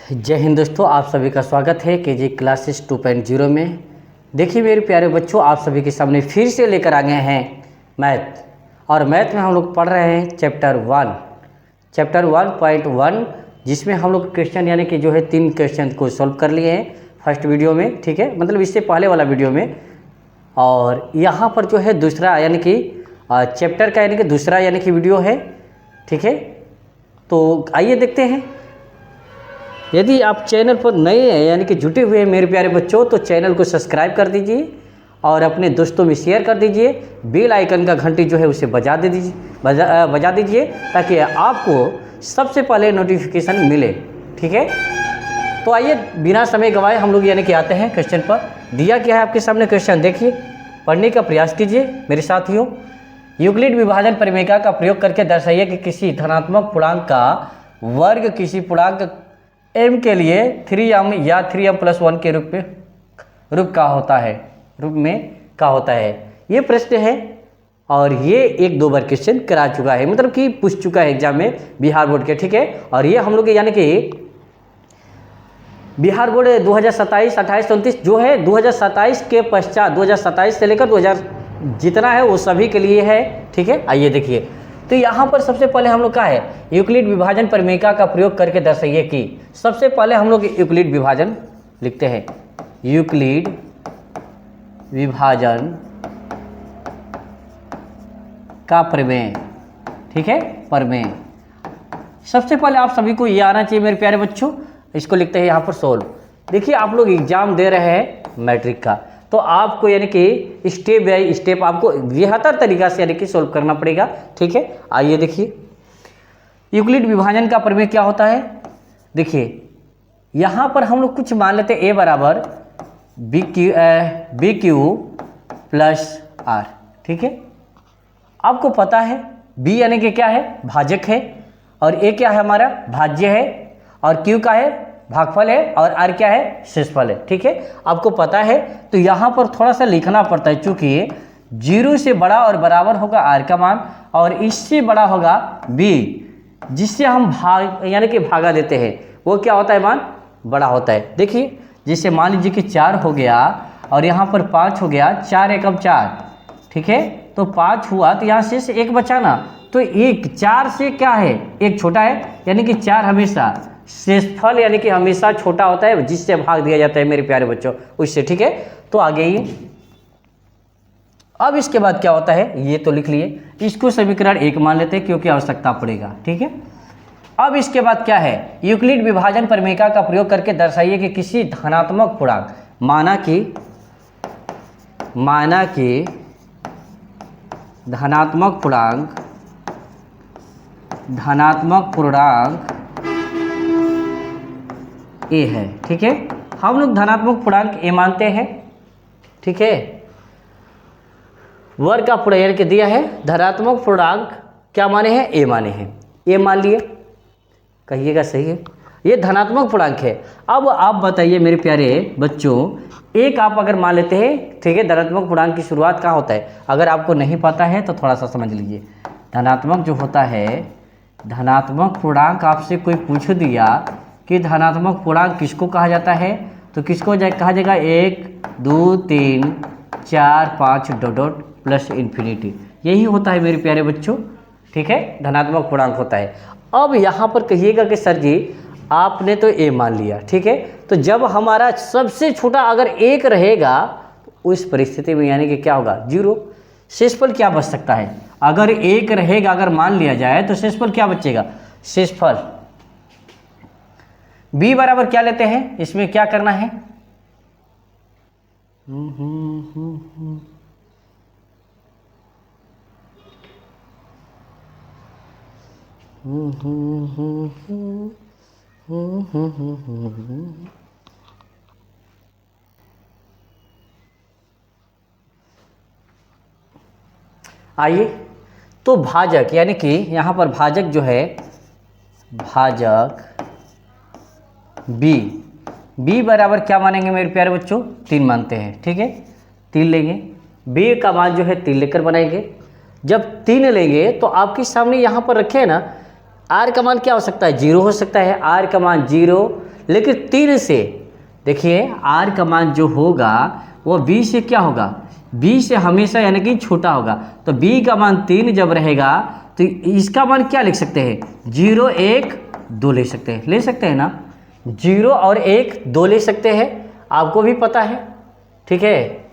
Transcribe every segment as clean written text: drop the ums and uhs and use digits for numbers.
जय हिंद दोस्तों, आप सभी का स्वागत है केजी क्लासेस 2.0 में। देखिए मेरे प्यारे बच्चों, आप सभी के सामने फिर से लेकर आ गए हैं मैथ। और मैथ में हम लोग पढ़ रहे हैं चैप्टर 1.1, जिसमें हम लोग क्वेश्चन यानी कि जो है 3 क्वेश्चन को सॉल्व कर लिए हैं फर्स्ट वीडियो में, ठीक है, मतलब इससे पहले वाला वीडियो में। और यहाँ पर जो है दूसरा यानी कि चैप्टर का यानी कि दूसरा यानी कि वीडियो है, ठीक है। तो आइए देखते हैं। यदि आप चैनल पर नए हैं यानी कि जुटे हुए हैं मेरे प्यारे बच्चों, तो चैनल को सब्सक्राइब कर दीजिए और अपने दोस्तों में शेयर कर दीजिए। बेल आइकन का घंटी जो है उसे बजा दीजिए ताकि आपको सबसे पहले नोटिफिकेशन मिले, ठीक है। तो आइए बिना समय गंवाए हम लोग यानी कि आते हैं क्वेश्चन पर। दिया क्या है आपके सामने क्वेश्चन, देखिए, पढ़ने का प्रयास कीजिए मेरे साथियों। यूक्लिड विभाजन परिमेय का प्रयोग करके दर्शाइए कि किसी धनात्मक पूर्णांक का वर्ग किसी पूर्णांक m के लिए 3m या 3m+1 के रूप में का होता है। ये प्रश्न है और ये 1-2 बार क्वेश्चन करा चुका है, मतलब कि पूछ चुका है एग्जाम में बिहार बोर्ड के, ठीक है। और ये हम लोग यानी कि बिहार बोर्ड 2027, 28, 29 जो है 2027 के पश्चात 2027 से लेकर 2000 जितना है वो सभी के लिए है, ठीक है। आइए देखिए, तो यहाँ पर सबसे पहले हम लोग का है यूक्लिड विभाजन परिमेय का प्रयोग करके दर्शाइए कि, सबसे पहले हम लोग यूक्लिड विभाजन लिखते हैं। यूक्लिड विभाजन का प्रमेय, ठीक है, प्रमेय। सबसे पहले आप सभी को ये आना चाहिए मेरे प्यारे बच्चों। इसको लिखते हैं यहाँ पर सोल्व। देखिए आप लोग एग्जाम दे रहे हैं मैट्रिक का, तो आपको यानी कि स्टेप बाय स्टेप आपको बेहतर तरीका से यानी कि सोल्व करना पड़ेगा, ठीक है। आइए देखिए यूक्लिड विभाजन का प्रमेय क्या होता है। देखिए यहाँ पर हम लोग कुछ मान लेते हैं a बराबर बी क्यू प्लस आर, ठीक है। आपको पता है b यानी कि क्या है, भाजक है, और a क्या है हमारा भाज्य है, और q का है भागफल है, और r क्या है शेषफल है, ठीक है। आपको पता है, तो यहाँ पर थोड़ा सा लिखना पड़ता है, चूंकि 0 से बड़ा और बराबर होगा r का मान, और इससे बड़ा होगा b, जिससे हम भाग यानी कि भागा देते हैं, वो क्या होता है, मान बड़ा होता है। देखिए जैसे मान लीजिए कि 4 हो गया और यहाँ पर 5 हो गया, 4 एकम 4, ठीक है, तो 5 हुआ, तो यहाँ से 1 बचा ना, तो 4 से क्या है, 1 छोटा है, यानी कि 4 हमेशा शेषफल यानी कि हमेशा छोटा होता है, जिससे भाग दिया जाता है मेरे प्यारे बच्चों उससे, ठीक है। तो आगे ये अब इसके बाद क्या होता है ये तो लिख लिए, इसको समीकरण 1 मान लेते हैं क्योंकि आवश्यकता पड़ेगा, ठीक है। अब इसके बाद क्या है, यूक्लिड विभाजन परिमेय का प्रयोग करके दर्शाइए कि किसी धनात्मक पूर्णांक, माना कि धनात्मक पूर्णांक ए है, ठीक है। हम लोग धनात्मक पूर्णांक ए मानते हैं, ठीक है। वर्ग का पूर्णांक के दिया है, धनात्मक पूर्णांक क्या माने हैं, ए माने हैं, ए मान लिए, कहिएगा सही है, ये धनात्मक पूर्णांक है। अब आप बताइए मेरे प्यारे बच्चों, एक आप अगर मान लेते हैं, ठीक है, धनात्मक पूर्णांक की शुरुआत कहाँ होता है, अगर आपको नहीं पता है तो थोड़ा सा समझ लीजिए। धनात्मक जो होता है, धनात्मक पूर्णांक आपसे कोई पूछ दिया कि धनात्मक पूर्णांक किसको कहा जाता है, तो किसको कहा जाएगा, 1, 2, 3, 4, 5 डॉट प्लस इन्फिनिटी, यही होता है मेरे प्यारे बच्चों, ठीक है, धनात्मक पूर्णांक होता है। अब यहाँ पर कहिएगा कि सर जी आपने तो ए मान लिया, ठीक है, तो जब हमारा सबसे छोटा अगर 1 रहेगा तो उस परिस्थिति में यानी कि क्या होगा, 0। शेषफल क्या बच सकता है, अगर 1 रहेगा, अगर मान लिया जाए तो शेषफल क्या बचेगा, शेषफल b बराबर क्या लेते हैं, इसमें क्या करना है, आइए तो भाजक यानी कि यहाँ पर भाजक जो है, भाजक b बराबर क्या मानेंगे मेरे प्यारे बच्चों, 3 मानते हैं, ठीक है, 3 लेंगे, b का मान जो है 3 लेकर बनाएंगे। जब 3 लेंगे तो आपके सामने यहाँ पर रखे हैं ना, r का मान क्या हो सकता है, 0 हो सकता है, r का मान 0, लेकिन 3 से देखिए r का मान जो होगा वो b से क्या होगा, b से हमेशा यानी कि छोटा होगा। तो b का मान 3 जब रहेगा तो इसका मान क्या लिख सकते हैं, 0 1 2 ले सकते हैं ना, 0 और 1 2 ले सकते हैं, आपको भी पता है। ठीक है,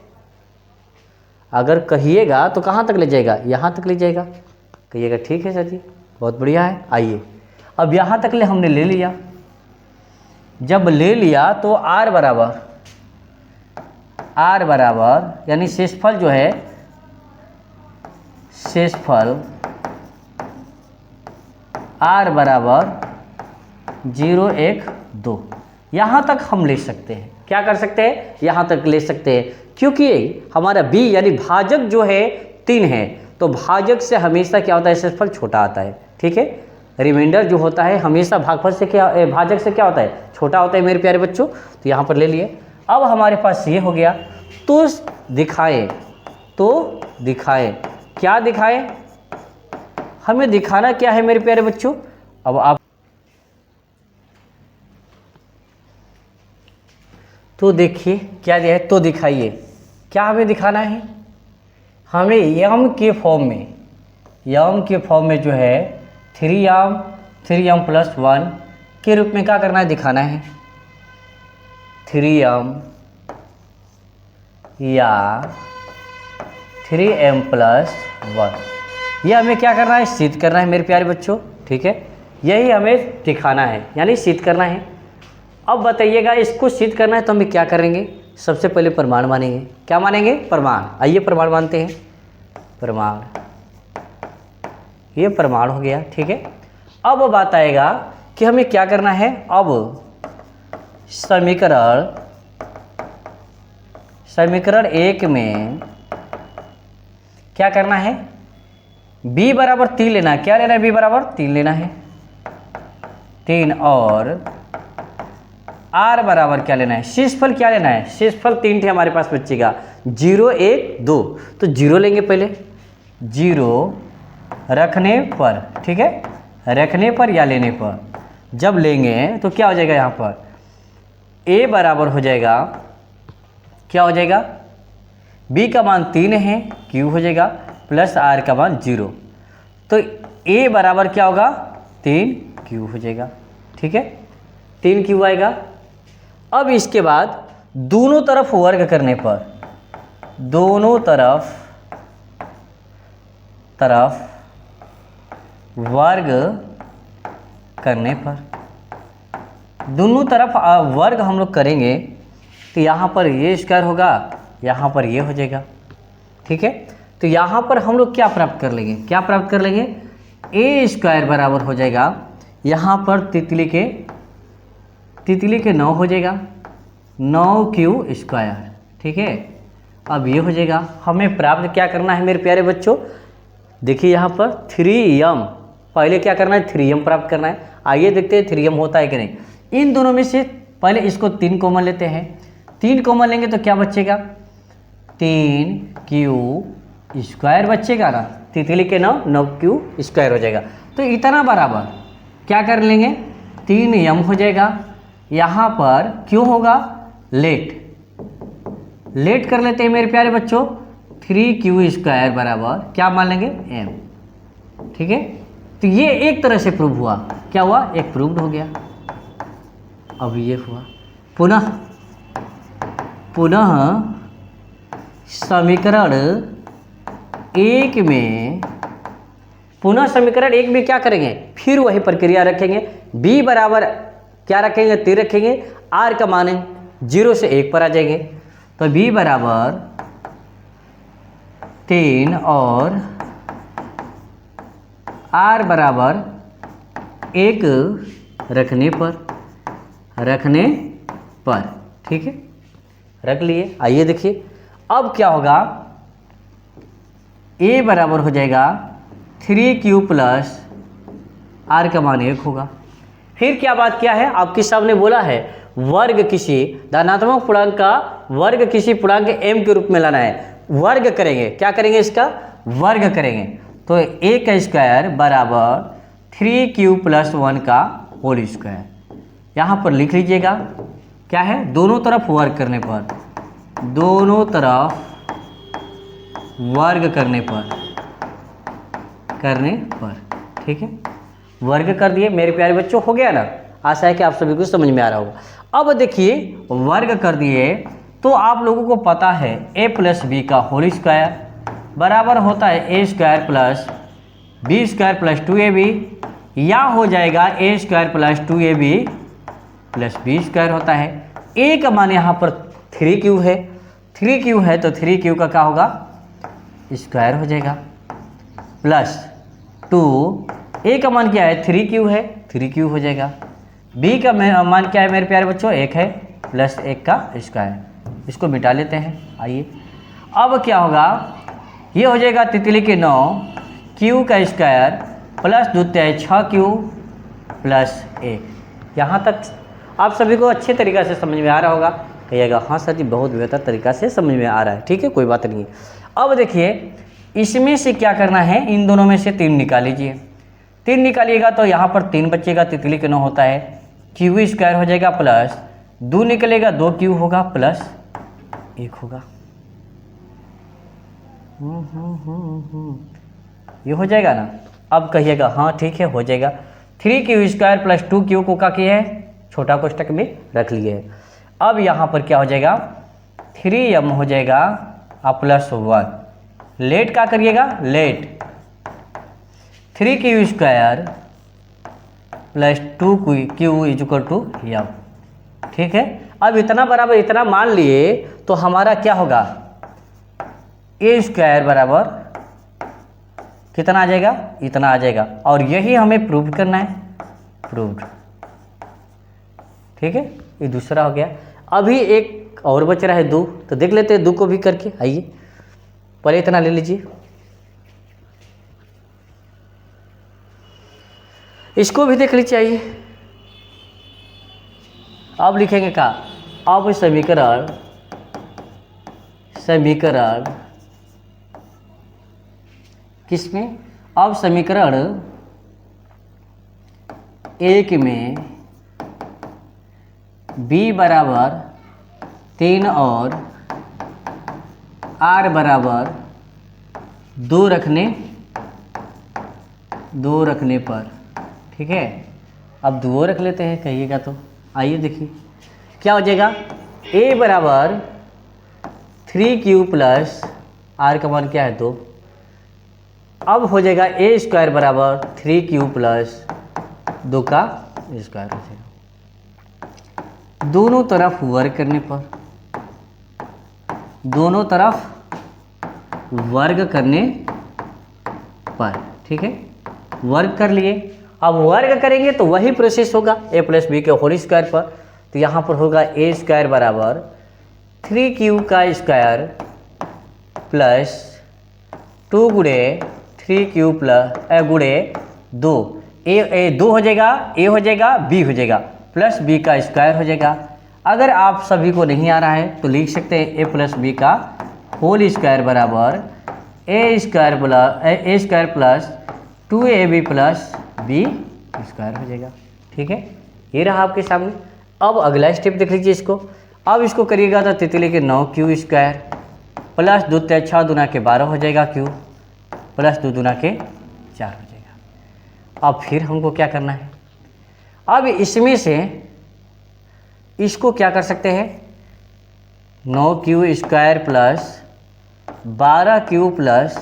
अगर कहिएगा तो कहाँ तक ले जाएगा, यहाँ तक ले जाएगा। कहिएगा ठीक है सर जी, बहुत बढ़िया है। आइए अब यहाँ तक ले हमने ले लिया, जब ले लिया तो r बराबर यानी शेषफल जो है, शेषफल r बराबर 0 1 2 यहाँ तक हम ले सकते हैं। क्या कर सकते हैं, यहाँ तक ले सकते हैं, क्योंकि हमारा b यानी भाजक जो है 3 है, तो भाजक से हमेशा क्या होता है, शेषफल छोटा आता है। ठीक है, रिमाइंडर जो होता है हमेशा भागफल से क्या, भाजक से क्या होता है, छोटा होता है मेरे प्यारे बच्चों। तो यहाँ पर ले लिए। अब हमारे पास ये हो गया, तो दिखाए, क्या दिखाए, हमें दिखाना क्या है मेरे प्यारे बच्चों। अब आप तो देखिए क्या दिया है, तो दिखाइए, क्या हमें दिखाना है, हमें यम के फॉर्म में जो है 3m प्लस 1 के रूप में क्या करना है, दिखाना है। 3m या 3m प्लस 1 ये हमें क्या करना है, सिद्ध करना है मेरे प्यारे बच्चों। ठीक है, यही हमें दिखाना है यानी सिद्ध करना है। अब बताइएगा, इसको सिद्ध करना है तो हम क्या करेंगे, सबसे पहले प्रमाण मानेंगे। क्या मानेंगे, प्रमाण। आइए प्रमाण मानते हैं। प्रमाण, ये प्रमाण हो गया। ठीक है, अब बात आएगा कि हमें क्या करना है। अब समीकरण 1 में क्या करना है, b बराबर 3 लेना है। क्या लेना है, b बराबर 3 लेना है, 3, और r बराबर क्या लेना है, शेषफल क्या लेना है, शेषफल 3 थे हमारे पास बच्चेगा, 0 1 2, तो 0 लेंगे पहले, 0 रखने पर। ठीक है, रखने पर या लेने पर, जब लेंगे तो क्या हो जाएगा, यहाँ पर a बराबर हो जाएगा, क्या हो जाएगा, b का मान 3 है, q हो जाएगा, प्लस r का मान 0, तो a बराबर क्या होगा, 3q हो जाएगा। ठीक है, 3q आएगा। अब इसके बाद दोनों तरफ वर्ग करने पर, दोनों तरफ वर्ग करने पर, दोनों तरफ वर्ग हम लोग करेंगे तो यहाँ पर ये स्क्वायर होगा, यहाँ पर ये हो जाएगा। ठीक है, तो यहाँ पर हम लोग क्या प्राप्त कर लेंगे, क्या प्राप्त कर लेंगे, ए स्क्वायर बराबर हो जाएगा, यहाँ पर तितली के 9 हो जाएगा, 9q स्क्वायर। ठीक है, अब ये हो जाएगा। हमें प्राप्त क्या करना है मेरे प्यारे बच्चों, देखिए यहाँ पर 3m, पहले क्या करना है, 3m प्राप्त करना है। आइए देखते हैं 3m होता है कि नहीं। इन दोनों में से पहले इसको 3 कॉमन लेते हैं, 3 कॉमन लेंगे तो क्या बचेगा, 3q स्क्वायर बचेगा ना, तितली के 9q स्क्वायर हो जाएगा। तो इतना बराबर क्या कर लेंगे, 3m हो जाएगा, यहाँ पर क्यों होगा, लेट कर लेते हैं मेरे प्यारे बच्चों, 3q स्क्वायर बराबर क्या मान लेंगे, m। ठीक है, तो ये एक तरह से प्रूव हुआ, क्या हुआ, एक प्रूव्ड हो गया। अब ये हुआ, पुनः समीकरण 1 में, पुनः समीकरण 1 में क्या करेंगे, फिर वही प्रक्रिया रखेंगे, b बराबर क्या रखेंगे, 3 रखेंगे, r का मान 0 से 1 पर आ जाएंगे, तो b बराबर 3 और r बराबर 1 रखने पर। ठीक है, रख लिए। आइए देखिए अब क्या होगा, a बराबर हो जाएगा 3q प्लस r का मान 1 होगा। फिर क्या बात क्या है, आपके सामने बोला है वर्ग किसी धनात्मक पूर्णांक का वर्ग किसी पूर्णांक m के रूप में लाना है, वर्ग करेंगे, क्या करेंगे, इसका वर्ग करेंगे, तो a का स्क्वायर बराबर 3q प्लस 1 का होल स्क्वायर। यहाँ पर लिख लीजिएगा क्या है, दोनों तरफ वर्ग करने पर, दोनों तरफ वर्ग करने पर, ठीक है, वर्ग कर दिए मेरे प्यारे बच्चों, हो गया ना। आशा है कि आप सभी को समझ में आ रहा होगा। अब देखिए वर्ग कर दिए तो आप लोगों को पता है a प्लस बी का होल स्क्वायर बराबर होता है a square plus B square plus 2ab, या हो जाएगा a square plus 2ab plus B square होता है। a का मान यहाँ पर 3q है, 3q है तो 3q का क्या होगा, स्क्वायर हो जाएगा, प्लस 2, a का मान क्या है 3q है, 3q हो जाएगा, b का मान क्या है मेरे प्यारे बच्चों 1 है, प्लस 1 का स्क्वायर, इसको मिटा लेते हैं। आइए अब क्या होगा, ये हो जाएगा तितली के 9 q का स्क्वायर प्लस 2 6q प्लस 1। यहाँ तक आप सभी को अच्छे तरीक़ा से समझ में आ रहा होगा। कहिएगा हाँ सर जी बहुत बेहतर तरीक़ा से समझ में आ रहा है, ठीक है, कोई बात नहीं है। अब देखिए इसमें से क्या करना है, इन दोनों में से 3 निकाल लीजिए, 3 निकालिएगा तो यहाँ पर 3 बचेगा, तितली के 9 होता है, q स्क्वायर हो जाएगा प्लस 2 निकलेगा 2q होगा प्लस 1 होगा। ये हो जाएगा ना। अब कहिएगा हाँ ठीक है हो जाएगा। 3q स्क्वायर प्लस 2q को क्या किया है, छोटा कोष्टक में रख लिए है। अब यहाँ पर क्या हो जाएगा 3m हो जाएगा और प्लस 1, लेट क्या करिएगा, let 3q square plus 2q is equal to m, ठीक है। अब इतना बराबर इतना मान लिए तो हमारा क्या होगा, a स्क्वायर बराबर कितना आ जाएगा, इतना आ जाएगा, और यही हमें प्रूव करना है, प्रूव्ड, ठीक है। ये दूसरा हो गया। अभी एक और बच रहा है 2, तो देख लेते हैं 2 को भी करके। आइए पहले इतना ले लीजिए, इसको भी देख लीजिए। आइए अब लिखेंगे क्या, अब समीकरण किसमें, अब समीकरण 1 में b बराबर 3 और r बराबर 2 रखने पर, ठीक है। अब 2 रख लेते हैं कहिएगा तो। आइए देखिए क्या हो जाएगा, a बराबर 3q प्लस r का मान क्या है 2, अब हो जाएगा a स्क्वायर बराबर 3q प्लस 2 का स्क्वायर हो जाएगा। दोनों तरफ वर्ग करने पर, दोनों तरफ वर्ग करने पर, ठीक है, वर्ग कर लिए। अब वर्ग करेंगे तो वही प्रोसेस होगा a प्लस बी के होल स्क्वायर पर, तो यहाँ पर होगा a स्क्वायर बराबर 3q का स्क्वायर प्लस 2 गुणे 3q प्लस गुणे 2, ए 2 हो जाएगा, a हो जाएगा, b हो जाएगा, प्लस b का स्क्वायर हो जाएगा। अगर आप सभी को नहीं आ रहा है तो लिख सकते हैं a प्लस बी का होल स्क्वायर बराबर a square plus 2ab plus b square हो जाएगा, ठीक है। ये रहा आपके सामने। अब अगला स्टेप देख लीजिए इसको। अब इसको करिएगा तो तितली के 9q स्क्वायर प्लस 2 6 दूना के 12 हो जाएगा q प्लस 2 दूना के 4 हो जाएगा। अब फिर हमको क्या करना है, अब इसमें से इसको क्या कर सकते हैं, 9q square plus 12q plus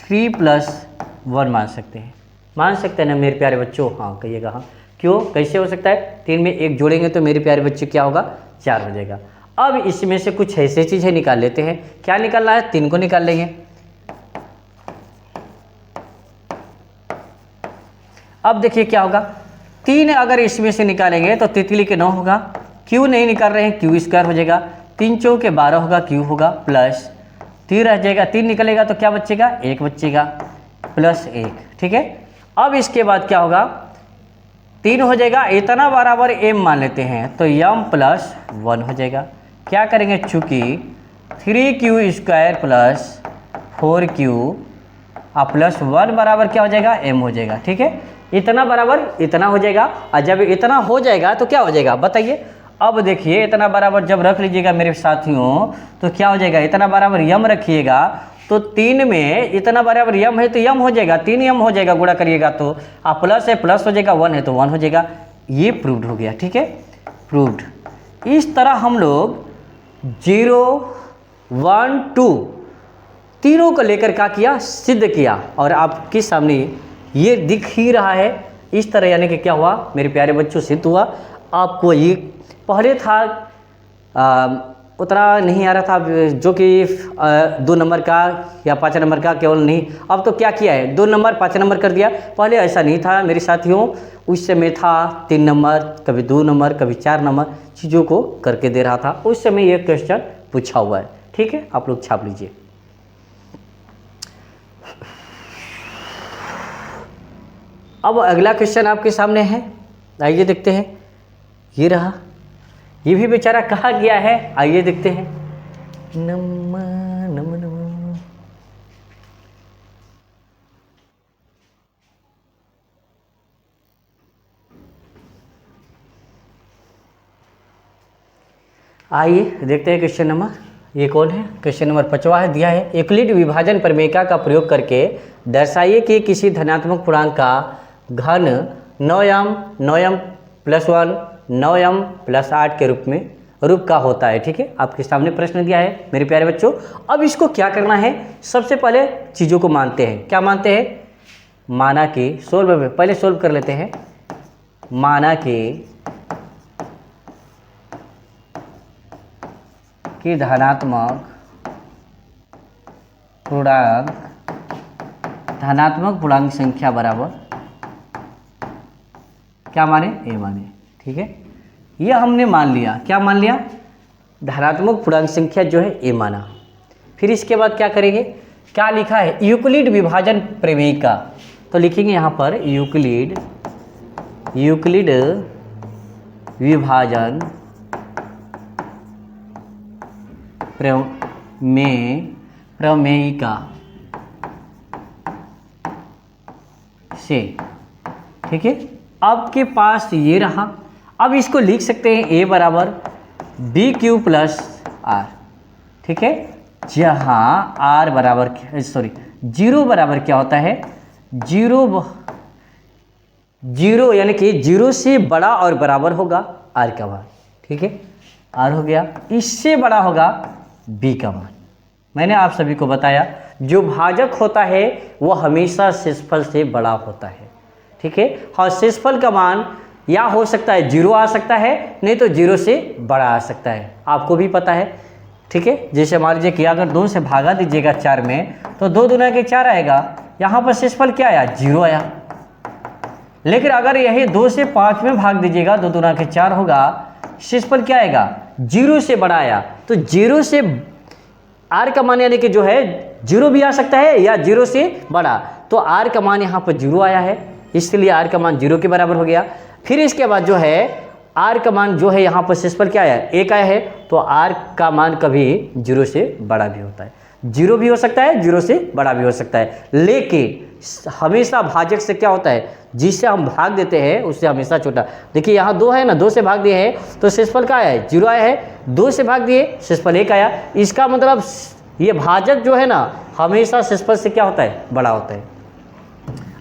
3 plus 1 मान सकते हैं ना मेरे प्यारे बच्चों। हाँ कहिएगा हाँ, क्यों, कैसे हो सकता है, 3 में 1 जोड़ेंगे तो मेरे प्यारे बच्चे क्या होगा 4 हो जाएगा। अब इसमें से कुछ ऐसी चीज़ें निकाल लेते हैं। क्या निकालना है, 3 को निकाल लेंगे। अब देखिए क्या होगा, 3 अगर इसमें से निकालेंगे तो तितली के 9 होगा, q नहीं निकाल रहे हैं, q स्क्वायर हो जाएगा, 3 चौके 12 होगा, q होगा प्लस 3 रह जाएगा, 3 निकलेगा तो क्या बचेगा, 1 बचेगा प्लस 1, ठीक है। अब इसके बाद क्या होगा, 3 हो जाएगा, इतना बराबर m मान लेते हैं तो m प्लस 1 हो जाएगा। क्या करेंगे, चूँकि 3q square plus 4q plus 1 बराबर क्या हो जाएगा, m हो जाएगा, ठीक है। इतना बराबर इतना हो जाएगा, और जब इतना हो जाएगा तो क्या हो जाएगा बताइए। अब देखिए इतना बराबर जब रख लीजिएगा मेरे साथियों तो क्या हो जाएगा, इतना बराबर यम रखिएगा तो 3 में इतना बराबर यम है तो यम हो जाएगा, 3 यम हो जाएगा, गुणा करिएगा तो आप प्लस है प्लस हो जाएगा, 1 है तो 1 हो जाएगा। ये प्रूव्ड हो गया, ठीक है, प्रूव्ड। इस तरह हम लोग 0 1 2 तीनों को लेकर क्या किया, सिद्ध किया, और आपके सामने ये दिख ही रहा है इस तरह, यानी कि क्या हुआ मेरे प्यारे बच्चों, सिद्ध हुआ। आपको ये पहले था उतना नहीं आ रहा था, जो कि 2 नंबर का या 5 नंबर का केवल नहीं, अब तो क्या किया है 2 नंबर 5 नंबर कर दिया। पहले ऐसा नहीं था मेरे साथियों, उस समय था 3 नंबर, कभी 2 नंबर, कभी 4 नंबर चीज़ों को करके दे रहा था। उस समय ये क्वेश्चन पूछा हुआ है, ठीक है, आप लोग छाप लीजिए। अब अगला क्वेश्चन आपके सामने है, आइए देखते हैं। ये रहा, ये भी बेचारा कहा गया है, आइए देखते हैं। नम नम नम। आइए देखते हैं क्वेश्चन नंबर, ये कौन है, क्वेश्चन नंबर 5वां है, दिया है यूक्लिड विभाजन प्रमेयिका का प्रयोग करके दर्शाइए कि किसी धनात्मक पूर्णांक का घन 9m प्लस 1 9m प्लस 8 के रूप का होता है, ठीक है। आपके सामने प्रश्न दिया है मेरे प्यारे बच्चों। अब इसको क्या करना है, सबसे पहले चीज़ों को मानते हैं। क्या मानते हैं, माना कि सोल्व, पहले सोल्व कर लेते हैं। माना कि धनात्मक पूर्णांक संख्या बराबर क्या माने, ए माने, ठीक है। यह हमने मान लिया, क्या मान लिया, धनात्मक पूर्णांक संख्या जो है ए माना। फिर इसके बाद क्या करेंगे, क्या लिखा है, यूक्लिड विभाजन प्रमेयिका, तो लिखेंगे यहाँ पर यूक्लिड विभाजन प्रमेयिका से, ठीक है। आपके पास ये रहा, अब इसको लिख सकते हैं a बराबर BQ प्लस R, ठीक है, जहाँ R बराबर 0 बराबर क्या होता है, 0 यानी कि 0 से बड़ा और बराबर होगा R का मान, ठीक है, R हो गया, इससे बड़ा होगा B का मान। मैंने आप सभी को बताया जो भाजक होता है वो हमेशा शेषफल से बड़ा होता है, ठीक है। और शेषफल का मान या हो सकता है 0 आ सकता है, नहीं तो 0 से बड़ा आ सकता है, आपको भी पता है, ठीक है। जैसे मान लीजिए कि अगर 2 से भागा दीजिएगा 4 में तो 2 दूना के 4 आएगा, यहाँ पर शेषफल क्या आया, 0 आया। लेकिन अगर यही 2 से 5 में भाग दीजिएगा, 2 दूना के 4 होगा, शेषफल क्या आएगा, 0 से बड़ा आया। तो 0 से R का मान यानी कि जो है 0 भी आ सकता है या 0 से बड़ा, तो R का मान यहाँ पर 0 आया है, इसलिए R का मान 0 के बराबर हो गया। फिर इसके बाद जो है R का मान जो है यहाँ पर शेषफल क्या आया, 1 आया है, तो R का मान कभी 0 से बड़ा भी होता है, 0 भी हो सकता है, 0 से बड़ा भी हो सकता है। लेकिन हमेशा भाजक से क्या होता है, जिससे हम भाग देते हैं उससे हमेशा छोटा। देखिए यहाँ 2 है ना, 2 से भाग दिए हैं तो शेषफल क्या आया है, 0 आया है, 2 से भाग दिए शेषफल 1 आया। इसका मतलब ये भाजक जो है ना हमेशा शेषफल से क्या होता है, बड़ा होता है।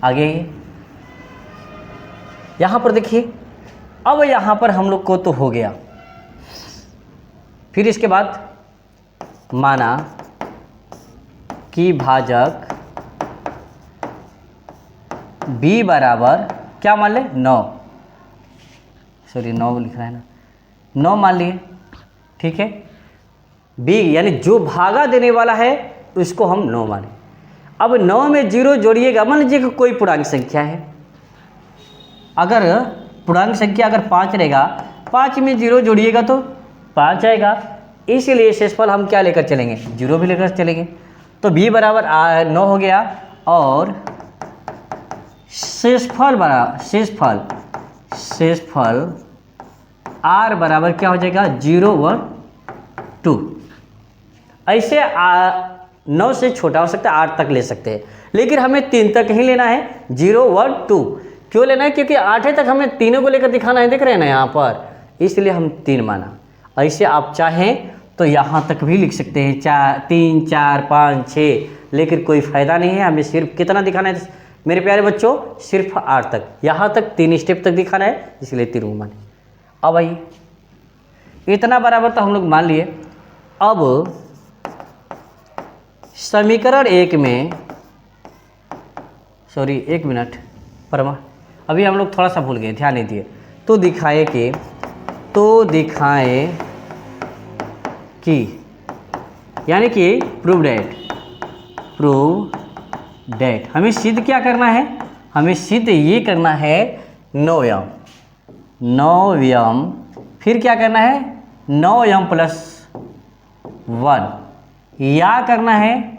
आगे यहाँ पर देखिए, अब यहाँ पर हम लोग को तो हो गया। फिर इसके बाद माना कि भाजक B बराबर क्या मान ले, 9 लिख रहा है ना, 9 मान लिए, ठीक है। B यानी जो भागा देने वाला है उसको हम 9 माने। अब 9 में 0 जोड़िएगा, मान लीजिए कि कोई पूर्णांक संख्या है, अगर पूर्णांक संख्या अगर 5 रहेगा, 5 में 0 जोड़िएगा तो 5 आएगा, इसलिए शेषफल हम क्या लेकर चलेंगे, 0 भी लेकर चलेंगे। तो B बराबर 9 हो गया, और शेषफल R बराबर क्या हो जाएगा, 0 1 2। ऐसे 9 से छोटा हो सकता है, 8 तक ले सकते हैं, लेकिन हमें 3 तक ही लेना है, 0 1 2। क्यों लेना है? क्योंकि 8 तक हमें तीनों को लेकर दिखाना है, देख रहे हैं ना यहाँ पर, इसलिए हम 3 माना। ऐसे आप चाहें तो यहाँ तक भी लिख सकते हैं, 3, 4, 5, 6, लेकिन कोई फ़ायदा नहीं है। हमें सिर्फ कितना दिखाना है मेरे प्यारे बच्चों? सिर्फ 8 तक, यहाँ तक 3 स्टेप तक दिखाना है, इसलिए 3 माने। अब आइए, इतना बराबर तो हम लोग मान लिए। अब समीकरण 1 में, सॉरी 1 मिनट परमा, अभी हम लोग थोड़ा सा भूल गए, ध्यान नहीं दिए। तो दिखाए कि यानी कि प्रूव डेट हमें सिद्ध क्या करना है? हमें सिद्ध ये करना है 9m, फिर क्या करना है 9m + 1, या करना है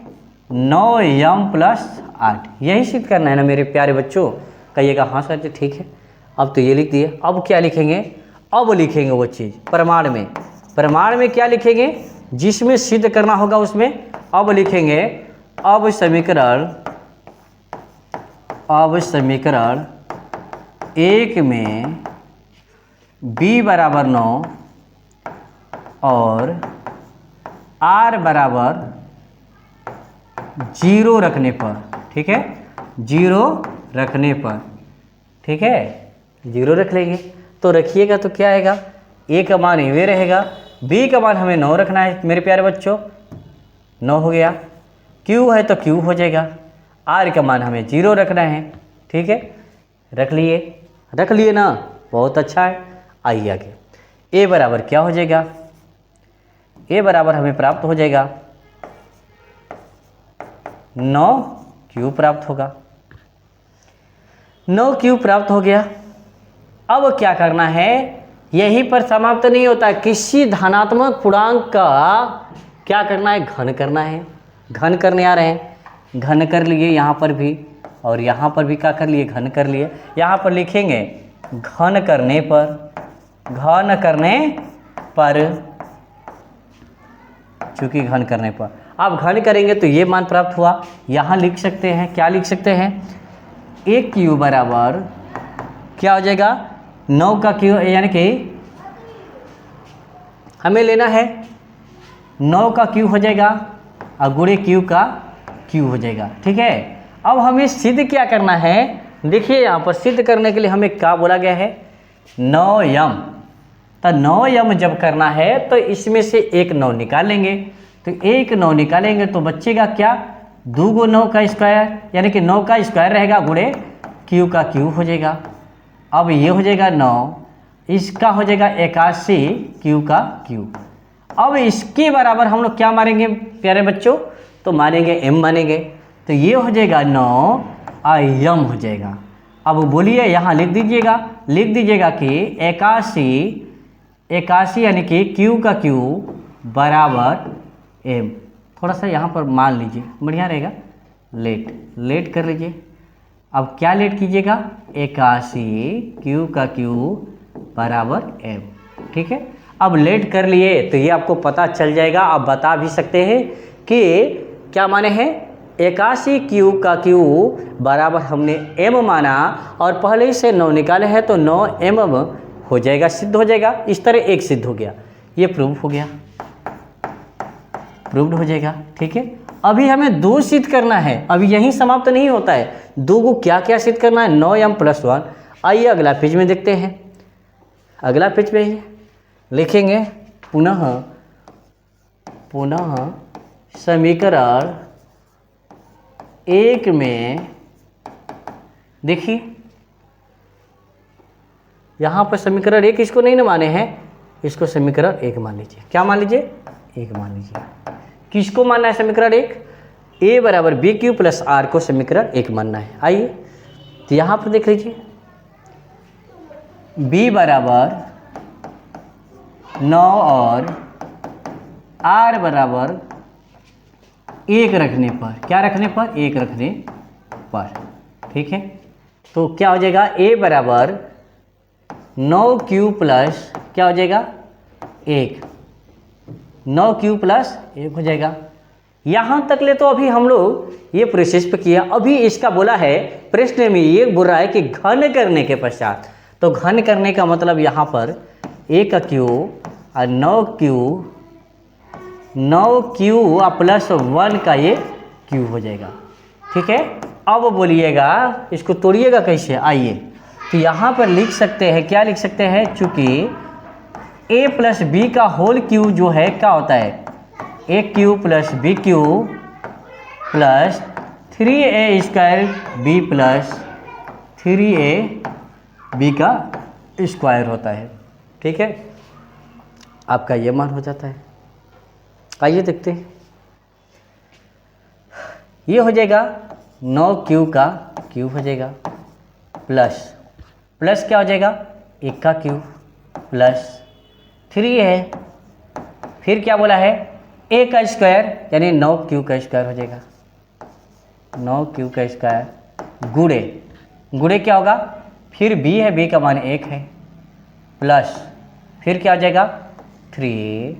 9m + 8, यही सिद्ध करना है ना मेरे प्यारे बच्चों। कहिएगा हाँ सर जी ठीक है। अब तो ये लिख दिए, अब क्या लिखेंगे? अब लिखेंगे वो चीज़ प्रमाण में क्या लिखेंगे? जिसमें सिद्ध करना होगा उसमें अब लिखेंगे। अब समीकरण 1 में b = 9 और r = 0 रखने पर, ठीक है, 0 रखने पर, ठीक है, 0 रख लेंगे। तो रखिएगा तो क्या आएगा? a का मान ये रहेगा, b का मान हमें 9 रखना है मेरे प्यारे बच्चों, 9 हो गया। q है तो q हो जाएगा, r का मान हमें 0 रखना है, ठीक है, रख लिए ना, बहुत अच्छा है। आइए आगे, a बराबर क्या हो जाएगा? a बराबर हमें प्राप्त हो जाएगा 9q प्राप्त होगा, 9q प्राप्त हो गया। अब क्या करना है? यहीं पर समाप्त नहीं होता है, किसी धनात्मक पूर्णांक का क्या करना है? घन करना है। घन करने आ रहे हैं, घन कर लिए यहाँ पर भी, और यहाँ पर भी क्या कर लिए? घन कर लिए। यहाँ पर लिखेंगे घन करने पर, चूँकि घन करने पर, आप घन करेंगे तो ये मान प्राप्त हुआ। यहाँ लिख सकते हैं, क्या लिख सकते हैं? 1q बराबर क्या हो जाएगा? 9 का q, यानी कि हमें लेना है 9 का q हो जाएगा और गुणे q का q हो जाएगा, ठीक है। अब हमें सिद्ध क्या करना है? देखिए यहाँ पर सिद्ध करने के लिए हमें क्या बोला गया है? 9m। तो 9m जब करना है तो इसमें से एक 9 निकाल लेंगे, तो एक 9 निकालेंगे तो बचेगा क्या? 2 × 9 का स्क्वायर, यानी कि 9 का स्क्वायर रहेगा गुणे q का q हो जाएगा। अब ये हो जाएगा 9, इसका हो जाएगा 81 q का q। अब इसके बराबर हम लोग क्या मानेंगे प्यारे बच्चों? तो मानेंगे m मानेंगे, तो ये हो जाएगा 9im हो जाएगा। अब बोलिए यहाँ लिख दीजिएगा कि 81 यानी कि q का q बराबर m। थोड़ा सा यहाँ पर मान लीजिए, बढ़िया रहेगा, लेट कर लीजिए। अब क्या लेट कीजिएगा? 81 q का q बराबर m, ठीक है। अब लेट कर लिए तो ये आपको पता चल जाएगा। आप बता भी सकते हैं कि क्या माने हैं? 81 q का q बराबर हमने m माना और पहले ही से 9 निकाले हैं तो 9m हो जाएगा, सिद्ध हो जाएगा। इस तरह एक सिद्ध हो गया, ये प्रूव हो गया, प्रूव्ड हो जाएगा, ठीक है। अभी हमें 2 सिद्ध करना है, अभी यहीं समाप्त नहीं होता है। 2 को क्या क्या सिद्ध करना है? 9m + 1। आइए अगला पेज में देखते हैं। अगला पेज में लिखेंगे पुनः समीकरण 1 में, देखिए यहाँ पर समीकरण 1 इसको नहीं ना माने हैं, इसको समीकरण 1 मान लीजिए। क्या मान लीजिए? 1 मान लीजिए। किसको मानना है समीकरण 1? a बराबर bq + r को समीकरण 1 मानना है। आइए तो यहाँ पर देख लीजिए, b बराबर 9 और r बराबर 1 रखने पर, क्या रखने पर? 1 रखने पर, ठीक है। तो क्या हो जाएगा? a बराबर 9q प्लस क्या हो जाएगा? 1, 9q + 1 हो जाएगा। यहाँ तक ले तो अभी हम लोग ये प्रोसेस पे किया। अभी इसका बोला है प्रश्न में, ये बोल रहा है कि घन करने के पश्चात, तो घन करने का मतलब यहाँ पर ए का क्यू और 9Q प्लस 1 का ये क्यू हो जाएगा। ठीक है, अब बोलिएगा इसको तोड़िएगा कैसे, आइए। तो यहाँ पर लिख सकते हैं, क्या लिख सकते हैं, चूँकि a प्लस बी का होल क्यू जो है क्या होता है, AQ plus BQ plus 3A square B plus 3AB का स्क्वायर होता है। ठीक है, आपका ये मान हो जाता है। आइए देखते हैं, ये हो जाएगा 9Q का क्यू हो जाएगा प्लस क्या हो जाएगा, 1 का क्यू प्लस 3 है, फिर क्या बोला है a का स्क्वायर यानी 9Q का स्क्वायर हो जाएगा, 9Q का स्क्वायर गुणे क्या होगा, फिर b है, b का मान 1 है, प्लस फिर क्या हो जाएगा 3,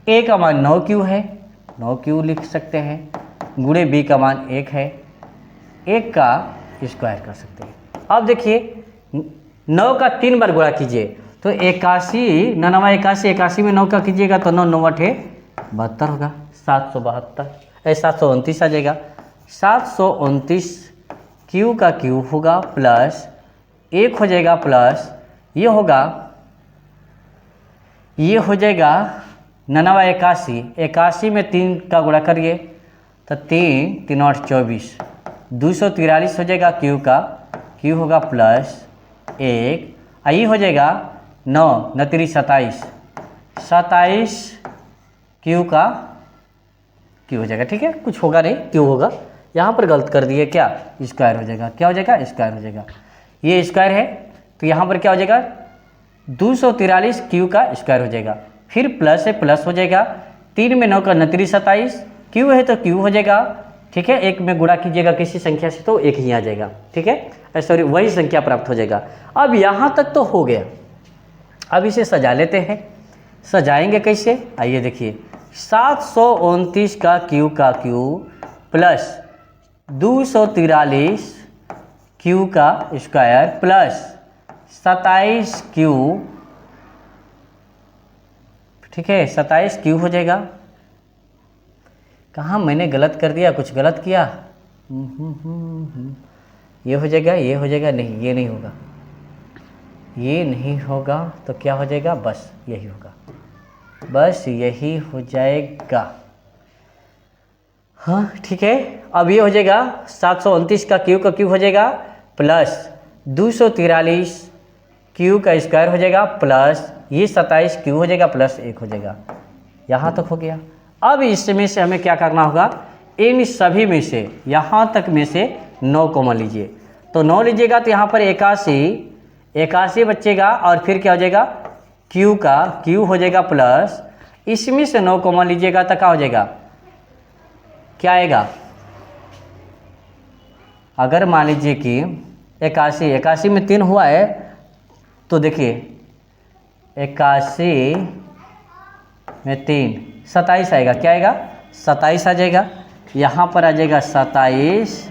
a का मान 9Q है, 9Q लिख सकते हैं, गुणे b का मान 1 है, 1 का स्क्वायर कर सकते हैं। अब देखिए 9 का 3 बार गुणा कीजिए तो 81, 81 में 9 का कीजिएगा तो 9 9 8 72 होगा, 772 729 आ जाएगा। 729 क्यू का क्यू होगा प्लस 1 हो जाएगा, प्लस ये हो जाएगा 81, 81 में 3 का गुणा करिए तो 3 3 8 24, 243 हो जाएगा, क्यू का क्यू होगा प्लस 1, आई हो जाएगा 9 9 3 27, 27 क्यू का क्यू हो जाएगा। ठीक है, कुछ होगा नहीं, क्यू होगा, यहाँ पर गलत कर दिए, क्या स्क्वायर हो जाएगा, क्या हो जाएगा स्क्वायर हो जाएगा, ये स्क्वायर है तो यहाँ पर क्या हो जाएगा 243 क्यू का स्क्वायर हो जाएगा, फिर प्लस है प्लस हो जाएगा, 3 में 9 का 9 3 27, क्यू है तो क्यू हो जाएगा। ठीक है, एक में गुणा कीजिएगा किसी संख्या से तो एक ही आ जाएगा। ठीक है, सॉरी वही संख्या प्राप्त हो जाएगा। अब यहाँ तक तो हो गया, अब इसे सजा लेते हैं। सजाएंगे कैसे, आइए देखिए, 729 का क्यू प्लस 243 क्यू का स्क्वायर प्लस 27 क्यू, ठीक है 27 क्यू हो जाएगा। कहाँ मैंने गलत कर दिया, कुछ गलत किया, ये हो जाएगा, ये हो जाएगा, नहीं ये नहीं होगा, ये नहीं होगा तो क्या हो जाएगा, बस यही होगा, बस यही हो जाएगा। हाँ ठीक है, अब ये हो जाएगा 729 का क्यू हो जाएगा प्लस 243 क्यू का स्क्वायर हो जाएगा प्लस ये 27 क्यू हो जाएगा प्लस 1 हो जाएगा। यहाँ तक हो गया। अब इसमें से हमें क्या करना होगा, इन सभी में से यहाँ तक में से 9 कॉमन लीजिए, तो 9 लीजिएगा तो यहाँ पर 81 बचेगा और फिर क्या हो जाएगा क्यू हो जाएगा प्लस, इसमें से 9 कॉमन लीजिएगा तो क्या हो जाएगा, क्या आएगा, अगर मान लीजिए कि 81 में 3 हुआ है तो देखिए 81 में 3 27 आएगा, क्या आएगा 27 आ जाएगा, यहाँ पर आ जाएगा 27,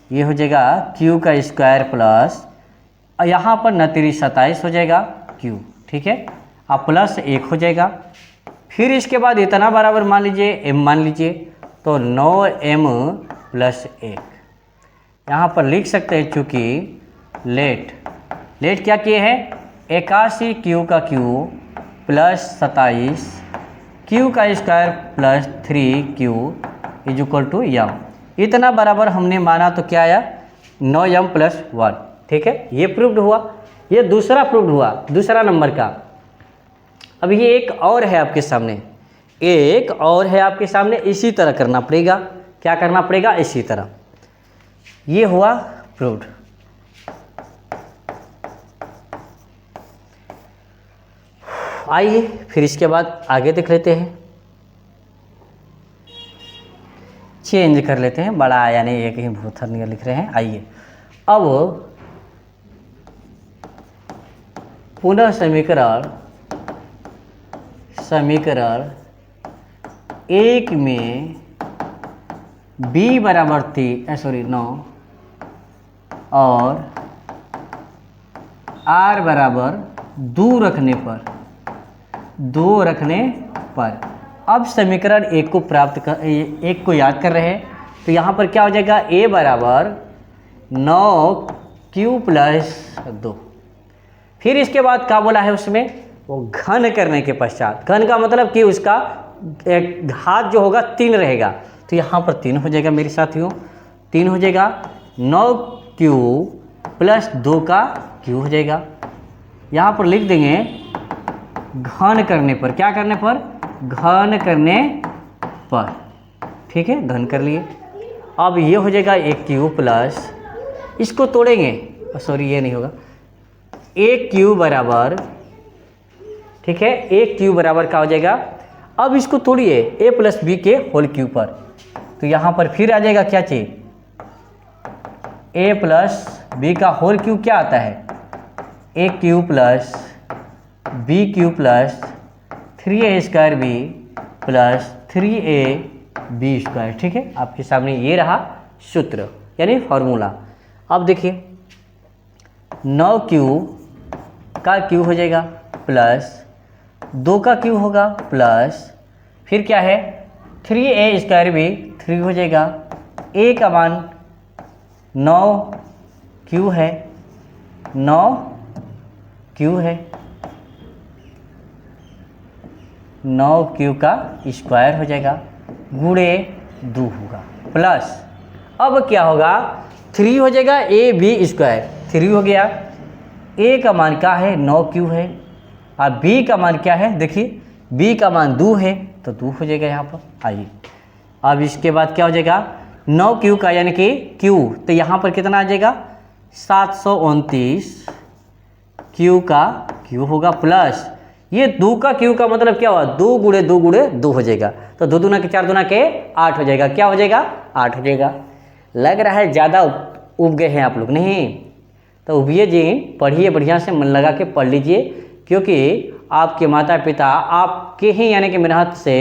ये हो जाएगा क्यू का स्क्वायर प्लस यहाँ पर 27 हो जाएगा क्यू। ठीक है, अब प्लस 1 हो जाएगा, फिर इसके बाद इतना बराबर मान लीजिए m मान लीजिए तो 9m प्लस 1 यहाँ पर लिख सकते हैं, चूँकि लेट क्या किए हैं 81 क्यू का क्यू प्लस 27 क्यू का square plus 3q is equal to m, इतना बराबर हमने माना तो क्या आया 9m प्लस 1। ठीक है, ये प्रूव्ड हुआ, ये दूसरा प्रूव्ड हुआ, दूसरा नंबर का। अब ये एक और है आपके सामने, एक और है आपके सामने, इसी तरह करना पड़ेगा, क्या करना पड़ेगा, इसी तरह। ये हुआ प्रूव्ड। आइए फिर इसके बाद आगे देख लेते हैं, चेंज कर लेते हैं, बड़ा यानी एक ही भूथर नियर लिख रहे हैं। आइए अब पुनः समीकरण समीकरण 1 में b बराबर 9 और r बराबर 2 रखने पर अब समीकरण 1 को एक को याद कर रहे हैं, तो यहाँ पर क्या हो जाएगा, a बराबर 9q प्लस 2। फिर इसके बाद क्या बोला है उसमें, वो घन करने के पश्चात, घन का मतलब कि उसका एक घात जो होगा 3 रहेगा, तो यहाँ पर 3 हो जाएगा मेरे साथियों, 3 हो जाएगा, 9q प्लस 2 का q हो जाएगा। यहाँ पर लिख देंगे घन करने पर, क्या करने पर, घन करने पर, ठीक है, घन कर लिए। अब ये हो जाएगा 1q प्लस, इसको तोड़ेंगे, सॉरी ये नहीं होगा, 1q बराबर, ठीक है, 1q बराबर क्या हो जाएगा, अब इसको तोड़िए a प्लस बी के होल क्यूब पर, तो यहाँ पर फिर आ जाएगा क्या चीज, a प्लस बी का होल क्यूब क्या आता है, a³ plus b³ plus 3a square B plus 3ab square. ठीक है, आपके सामने ये रहा सूत्र यानी फॉर्मूला। अब देखिए 9q का q हो जाएगा प्लस 2 का q होगा प्लस फिर क्या है 3a स्क्वायर भी 3 हो जाएगा, a का मान 9q है, 9q है, 9q का स्क्वायर हो जाएगा गुणे 2 होगा प्लस, अब क्या होगा 3 हो जाएगा ए बी स्क्वायर, 3 हो गया, a का मान क्या है 9q है और b का मान क्या है, देखिए b का मान 2 है तो 2 हो जाएगा यहाँ पर। आइए अब इसके बाद क्या हो जाएगा 9q का यानी कि q, तो यहाँ पर कितना आ जाएगा 729 q का q होगा प्लस ये 2 का q का मतलब क्या हुआ 2 गुणे 2 गुणे 2 हो जाएगा, तो 2 दूना के 4 दूना के 8 हो जाएगा, क्या हो जाएगा 8 हो जाएगा। लग रहा है ज़्यादा उब गए हैं आप लोग, नहीं तो उबिए जी, पढ़िए बढ़िया से, मन लगा के पढ़ लीजिए, क्योंकि आपके माता पिता आपके ही यानी कि मेहनत से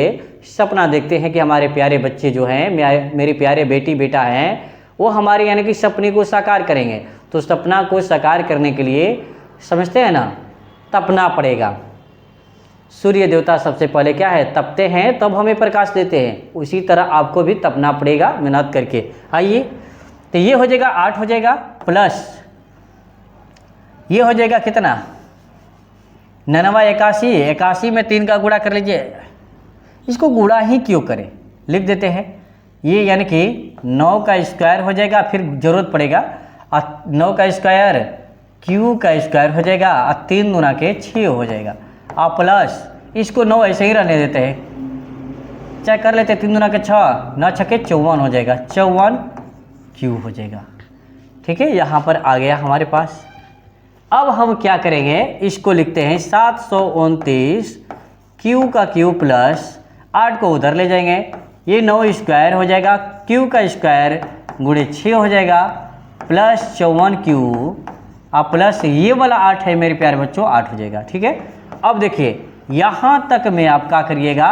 सपना देखते हैं कि हमारे प्यारे बच्चे जो हैं, मेरे प्यारे बेटी बेटा हैं, वो हमारे यानी कि सपने को साकार करेंगे। तो सपना को साकार करने के लिए समझते हैं ना, तपना पड़ेगा। सूर्य देवता सबसे पहले क्या है, तपते हैं तब हमें प्रकाश देते हैं, उसी तरह आपको भी तपना पड़ेगा मेहनत करके। आइए तो ये हो जाएगा 8 हो जाएगा प्लस ये हो जाएगा कितना 99 81, 81 में 3 का गुणा कर लीजिए, इसको गुणा ही क्यों करें, लिख देते हैं ये यानी कि 9 का स्क्वायर हो जाएगा, फिर जरूरत पड़ेगा 9 का स्क्वायर q का स्क्वायर हो जाएगा और 3 दूना के 6 हो जाएगा और प्लस इसको 9 ऐसे ही रहने देते हैं, चेक कर लेते हैं 3 दूना के 6, 9 छक्के 54 हो जाएगा, 54 q हो जाएगा। ठीक है, यहाँ पर आ गया हमारे पास। अब हम क्या करेंगे, इसको लिखते हैं 729 q का q प्लस 8 को उधर ले जाएंगे, ये 9 स्क्वायर हो जाएगा, q का स्क्वायर गुणे 6 हो जाएगा प्लस 54 q और प्लस ये वाला 8 है मेरे प्यारे बच्चों, 8 हो जाएगा। ठीक है, अब देखिए यहाँ तक में आप क्या करिएगा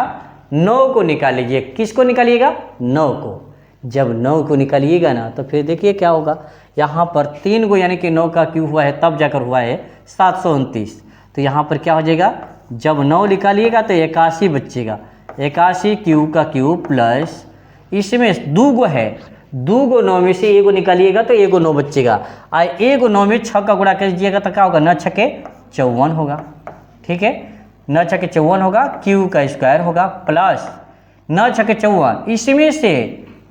9 को निकाल लीजिए, किसको निकालिएगा 9 को, जब 9 को निकालिएगा ना तो फिर देखिए क्या होगा, यहाँ पर 3 को यानी कि 9 का q हुआ है तब जाकर हुआ है 729, तो यहाँ पर क्या हो जाएगा जब 9 निकालिएगा तो 81 बचेगा, 81 q का q प्लस इसमें 2 गो है, 2 गो 9 में से 1 को निकालिएगा तो 1 को 9 बचेगा और 1 को 9 में 6 का गुणा कर दीजिएगा तो क्या होगा 9 छक्के 54 होगा। ठीक है, 9 छक्के 54 होगा, q का स्क्वायर होगा प्लस 9 छक्के 54, इसमें से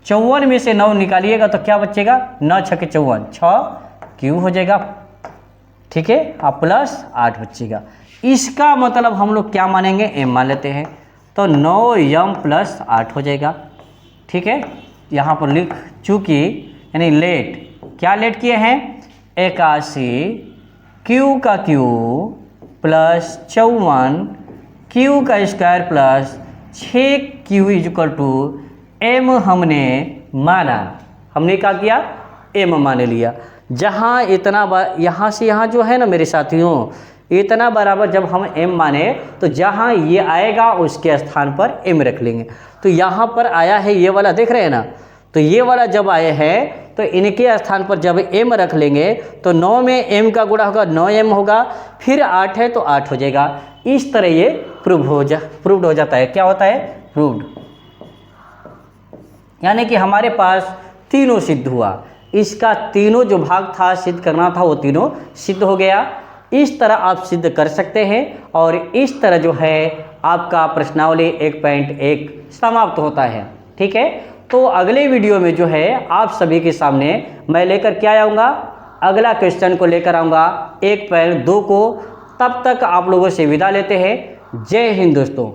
54 में से 9 निकालिएगा तो क्या बचेगा 9 छक्के 54, 6 q हो जाएगा। ठीक है, आप प्लस 8 बचेगा, इसका मतलब हम लोग क्या मानेंगे m मान लेते हैं, तो 9m प्लस 8 हो जाएगा। ठीक है, यहाँ पर लिख चूँकि यानी लेट, क्या लेट किए हैं 81 q का q प्लस 54 q का square plus 6q equal to m हमने माना, हमने क्या किया m मान लिया। जहाँ इतना बार यहाँ से यहाँ जो है ना मेरे साथियों, इतना बराबर जब हम m माने तो जहाँ ये आएगा उसके स्थान पर m रख लेंगे। तो यहाँ पर आया है ये वाला, देख रहे हैं ना, तो ये वाला जब आए हैं तो इनके स्थान पर जब m रख लेंगे तो 9 में m का गुणा होगा 9m होगा, फिर 8 है तो 8 हो जाएगा। इस तरह ये प्रूव्ड हो जाता है। क्या होता है? प्रूव्ड। यानी कि हमारे पास तीनों सिद्ध हुआ, इसका तीनों जो भाग था सिद्ध करना था वो तीनों सिद्ध हो गया। इस तरह आप सिद्ध कर सकते हैं और इस तरह जो है आपका प्रश्नावली 1.1 समाप्त होता है। ठीक है, तो अगले वीडियो में जो है आप सभी के सामने मैं लेकर क्या आऊँगा, अगला क्वेश्चन को लेकर आऊँगा 1.2 को। तब तक आप लोगों से विदा लेते हैं। जय हिंद दोस्तों।